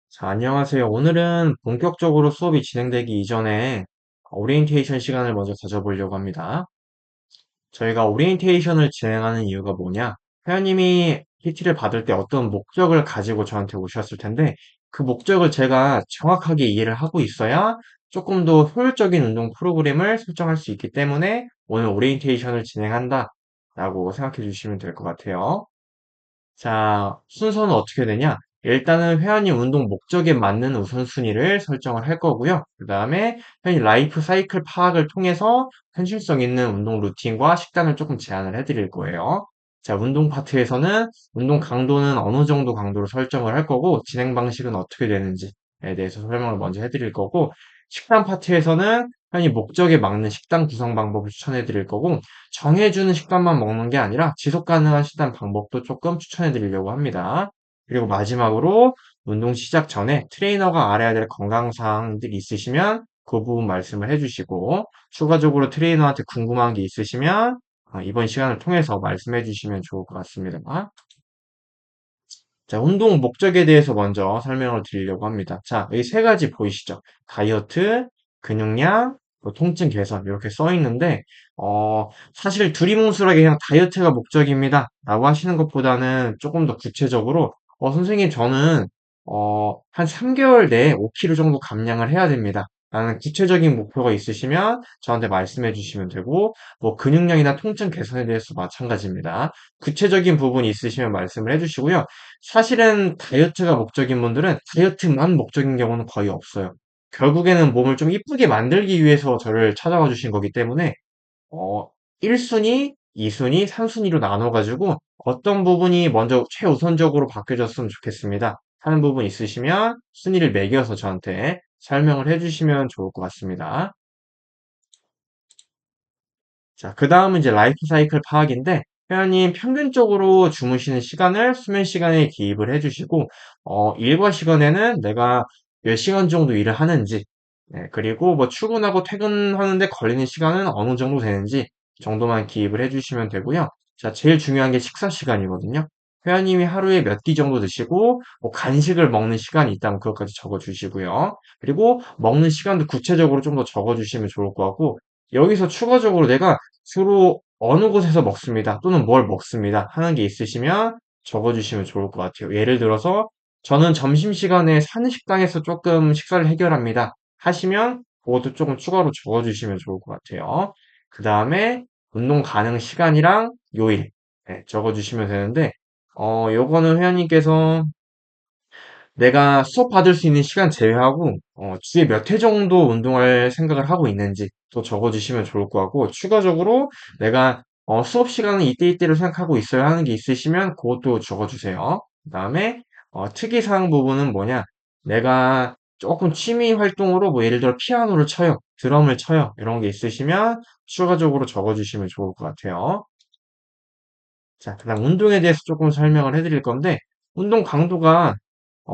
자, 안녕하세요. 오늘은 본격적으로 수업이 진행되기 이전에 오리엔테이션 시간을 먼저 가져보려고 합니다. 저희가 오리엔테이션을 진행하는 이유가 뭐냐? 회원님이 PT를 받을 때 어떤 목적을 가지고 저한테 오셨을 텐데, 그 목적을 제가 정확하게 이해를 하고 있어야 조금 더 효율적인 운동 프로그램을 설정할 수 있기 때문에 오늘 오리엔테이션을 진행한다 라고 생각해 주시면 될 것 같아요. 자, 순서는 어떻게 되냐? 일단은 회원님 운동 목적에 맞는 우선순위를 설정을 할 거고요. 그 다음에 회원님 라이프 사이클 파악을 통해서 현실성 있는 운동 루틴과 식단을 조금 제안을 해드릴 거예요. 자, 운동 파트에서는 운동 강도는 어느 정도 강도로 설정을 할 거고, 진행 방식은 어떻게 되는지에 대해서 설명을 먼저 해드릴 거고, 식단 파트에서는 회원님 목적에 맞는 식단 구성 방법을 추천해 드릴 거고, 정해주는 식단만 먹는 게 아니라 지속 가능한 식단 방법도 조금 추천해 드리려고 합니다. 그리고 마지막으로 운동 시작 전에 트레이너가 알아야 될 건강사항들이 있으시면 그 부분 말씀을 해주시고, 추가적으로 트레이너한테 궁금한 게 있으시면 이번 시간을 통해서 말씀해 주시면 좋을 것 같습니다. 자, 운동 목적에 대해서 먼저 설명을 드리려고 합니다. 자, 여기 세 가지 보이시죠? 다이어트, 근육량, 통증 개선 이렇게 써 있는데 사실 두리뭉술하게 그냥 다이어트가 목적입니다 라고 하시는 것보다는 조금 더 구체적으로 선생님 저는 한 3개월 내에 5kg 정도 감량을 해야 됩니다 라는 구체적인 목표가 있으시면 저한테 말씀해 주시면 되고, 뭐 근육량이나 통증 개선에 대해서 마찬가지입니다. 구체적인 부분이 있으시면 말씀을 해주시고요. 사실은 다이어트가 목적인 분들은 다이어트만 목적인 경우는 거의 없어요. 결국에는 몸을 좀 이쁘게 만들기 위해서 저를 찾아와 주신 거기 때문에, 어, 1순위, 2순위, 3순위로 나눠가지고 어떤 부분이 먼저 최우선적으로 바뀌어졌으면 좋겠습니다 하는 부분 있으시면 순위를 매겨서 저한테 설명을 해주시면 좋을 것 같습니다. 자, 그 다음은 이제 라이프 사이클 파악인데, 회원님 평균적으로 주무시는 시간을 수면 시간에 기입을 해주시고, 일과 시간에는 내가 몇 시간 정도 일을 하는지, 네, 그리고 뭐 출근하고 퇴근하는데 걸리는 시간은 어느 정도 되는지 정도만 기입을 해주시면 되고요. 자, 제일 중요한 게 식사 시간이거든요. 회원님이 하루에 몇 끼 정도 드시고, 뭐 간식을 먹는 시간이 있다면 그것까지 적어주시고요. 그리고 먹는 시간도 구체적으로 좀 더 적어주시면 좋을 것 같고, 여기서 추가적으로 내가 주로 어느 곳에서 먹습니다. 또는 뭘 먹습니다. 하는 게 있으시면 적어주시면 좋을 것 같아요. 예를 들어서 저는 점심시간에 사는 식당에서 조금 식사를 해결합니다. 하시면 그것도 조금 추가로 적어주시면 좋을 것 같아요. 그 다음에 운동 가능 시간이랑 요일 네, 적어주시면 되는데 요거는 회원님께서 내가 수업 받을 수 있는 시간 제외하고 주에 몇 회 정도 운동할 생각을 하고 있는지 또 적어주시면 좋을 것 같고, 추가적으로 내가 수업 시간은 이때이때로 생각하고 있어야 하는 게 있으시면 그것도 적어주세요. 그 다음에 특이사항 부분은 뭐냐, 내가 조금 취미 활동으로 뭐 예를 들어 피아노를 쳐요, 드럼을 쳐요 이런 게 있으시면 추가적으로 적어주시면 좋을 것 같아요. 자, 그다음 운동에 대해서 조금 설명을 해드릴 건데, 운동 강도가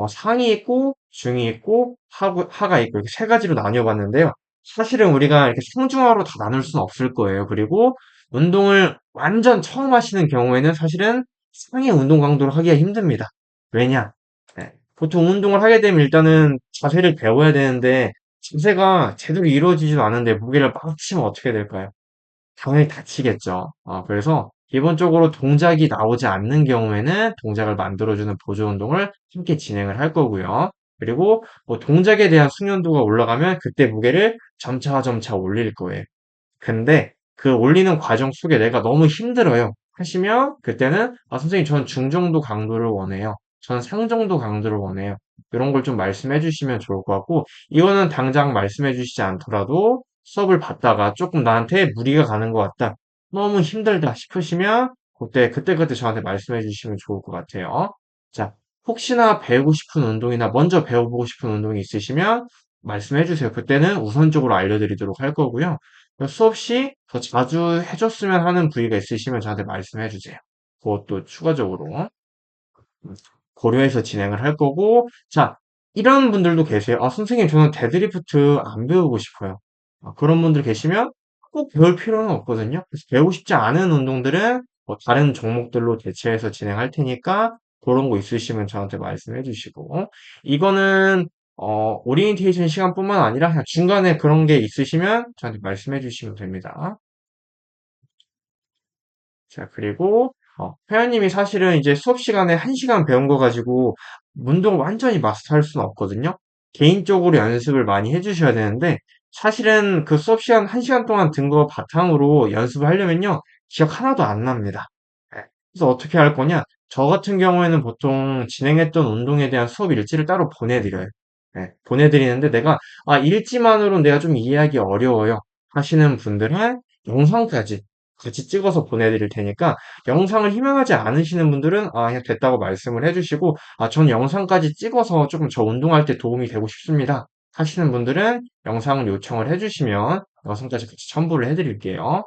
상이 있고 중이 있고 하가 있고 이렇게 세 가지로 나뉘어봤는데요. 사실은 우리가 이렇게 상중하로 다 나눌 수는 없을 거예요. 그리고 운동을 완전 처음 하시는 경우에는 사실은 상의 운동 강도로 하기가 힘듭니다. 왜냐? 네, 보통 운동을 하게 되면 일단은 자세를 배워야 되는데 자세가 제대로 이루어지지도 않은데 무게를 막 치면 어떻게 될까요? 당연히 다치겠죠. 그래서 기본적으로 동작이 나오지 않는 경우에는 동작을 만들어주는 보조 운동을 함께 진행을 할 거고요. 그리고 뭐 동작에 대한 숙련도가 올라가면 그때 무게를 점차 점차 올릴 거예요. 근데 그 올리는 과정 속에 내가 너무 힘들어요 하시면 그때는 선생님 저는 중정도 강도를 원해요. 저는 상정도 강도를 원해요. 이런 걸 좀 말씀해 주시면 좋을 것 같고, 이거는 당장 말씀해 주시지 않더라도 수업을 받다가 조금 나한테 무리가 가는 것 같다, 너무 힘들다 싶으시면 그때 저한테 말씀해 주시면 좋을 것 같아요. 자, 혹시나 배우고 싶은 운동이나 먼저 배워보고 싶은 운동이 있으시면 말씀해 주세요. 그때는 우선적으로 알려드리도록 할 거고요. 수업 시 더 자주 해줬으면 하는 부위가 있으시면 저한테 말씀해 주세요. 그것도 추가적으로 고려해서 진행을 할 거고, 자, 이런 분들도 계세요. 선생님, 저는 데드리프트 안 배우고 싶어요. 그런 분들 계시면 꼭 배울 필요는 없거든요. 그래서 배우고 싶지 않은 운동들은 뭐 다른 종목들로 대체해서 진행할 테니까 그런 거 있으시면 저한테 말씀해 주시고, 이거는, 오리엔테이션 시간뿐만 아니라 그냥 중간에 그런 게 있으시면 저한테 말씀해 주시면 됩니다. 자, 그리고, 회원님이 사실은 이제 수업 시간에 1시간 배운 거 가지고 운동을 완전히 마스터할 수는 없거든요. 개인적으로 연습을 많이 해주셔야 되는데, 사실은 그 수업 시간 1시간 동안 든 거 바탕으로 연습을 하려면요, 기억 하나도 안 납니다. 예. 그래서 어떻게 할 거냐? 저 같은 경우에는 보통 진행했던 운동에 대한 수업 일지를 따로 보내드려요. 예, 보내드리는데 일지만으로는 내가 좀 이해하기 어려워요. 하시는 분들은 영상까지 같이 찍어서 보내드릴 테니까 영상을 희망하지 않으시는 분들은 그냥 됐다고 말씀을 해주시고 전 영상까지 찍어서 조금 저 운동할 때 도움이 되고 싶습니다. 하시는 분들은 영상을 요청을 해주시면 영상까지 같이 첨부를 해드릴게요.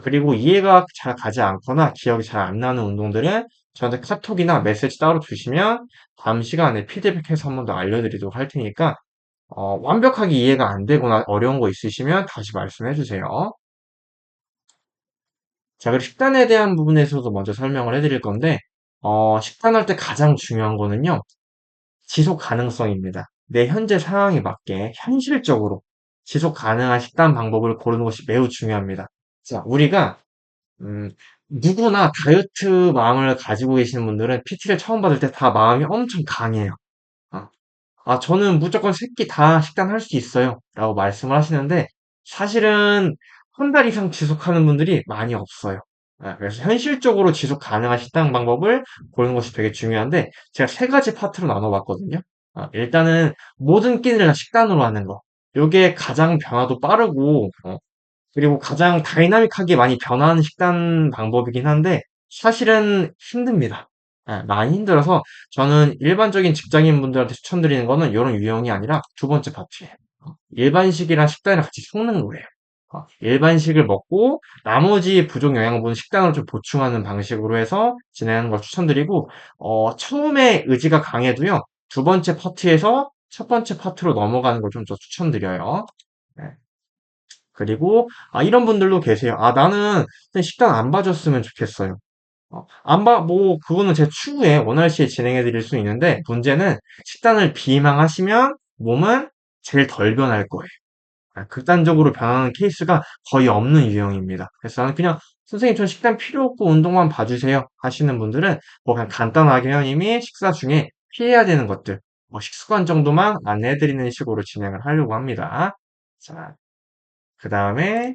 그리고 이해가 잘 가지 않거나 기억이 잘 안 나는 운동들은 저한테 카톡이나 메시지 따로 주시면 다음 시간에 피드백해서 한 번 더 알려드리도록 할 테니까 완벽하게 이해가 안 되거나 어려운 거 있으시면 다시 말씀해 주세요. 자, 그리고 식단에 대한 부분에서도 먼저 설명을 해드릴 건데, 식단할 때 가장 중요한 거는요, 지속 가능성입니다. 내 현재 상황에 맞게 현실적으로 지속 가능한 식단 방법을 고르는 것이 매우 중요합니다. 자, 우리가, 누구나 다이어트 마음을 가지고 계시는 분들은 PT를 처음 받을 때 다 마음이 엄청 강해요. 어, 저는 무조건 3끼 다 식단할 수 있어요. 라고 말씀을 하시는데, 사실은 한 달 이상 지속하는 분들이 많이 없어요. 그래서 현실적으로 지속 가능한 식단 방법을 고르는 것이 되게 중요한데, 제가 3가지 파트로 나눠봤거든요. 일단은 모든 끼니를 다 식단으로 하는 거. 요게 가장 변화도 빠르고, 그리고 가장 다이나믹하게 많이 변화하는 식단 방법이긴 한데 사실은 힘듭니다. 많이 힘들어서 저는 일반적인 직장인분들한테 추천드리는 거는 이런 유형이 아니라 두 번째 파트예요. 일반식이랑 식단이랑 같이 섞는 거예요. 일반식을 먹고 나머지 부족 영양분 식단을 좀 보충하는 방식으로 해서 진행하는 걸 추천드리고 처음에 의지가 강해도요. 두 번째 파트에서 첫 번째 파트로 넘어가는 걸 좀 더 추천드려요. 네. 그리고 이런 분들도 계세요. 나는 그냥 식단 안 봐줬으면 좋겠어요. 그거는 제 추후에 원활시에 진행해 드릴 수 있는데, 문제는 식단을 비망하시면 몸은 제일 덜 변할 거예요. 극단적으로 변하는 케이스가 거의 없는 유형입니다. 그래서 나는 그냥 선생님 전 식단 필요 없고 운동만 봐주세요 하시는 분들은 뭐 그냥 간단하게 회원님이 식사 중에 피해야 되는 것들, 뭐 식습관 정도만 안내해 드리는 식으로 진행을 하려고 합니다. 자, 그 다음에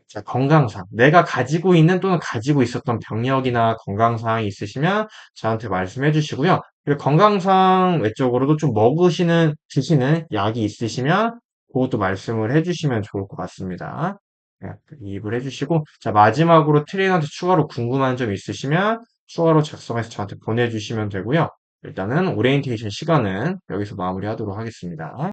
자, 건강상. 내가 가지고 있는 또는 가지고 있었던 병력이나 건강사항이 있으시면 저한테 말씀해 주시고요. 그리고 건강상 외적으로도 좀 드시는 약이 있으시면 그것도 말씀을 해 주시면 좋을 것 같습니다. 네, 이입을 해 주시고, 자, 마지막으로 트레이너한테 추가로 궁금한 점 있으시면 추가로 작성해서 저한테 보내주시면 되고요. 일단은 오리엔테이션 시간은 여기서 마무리하도록 하겠습니다.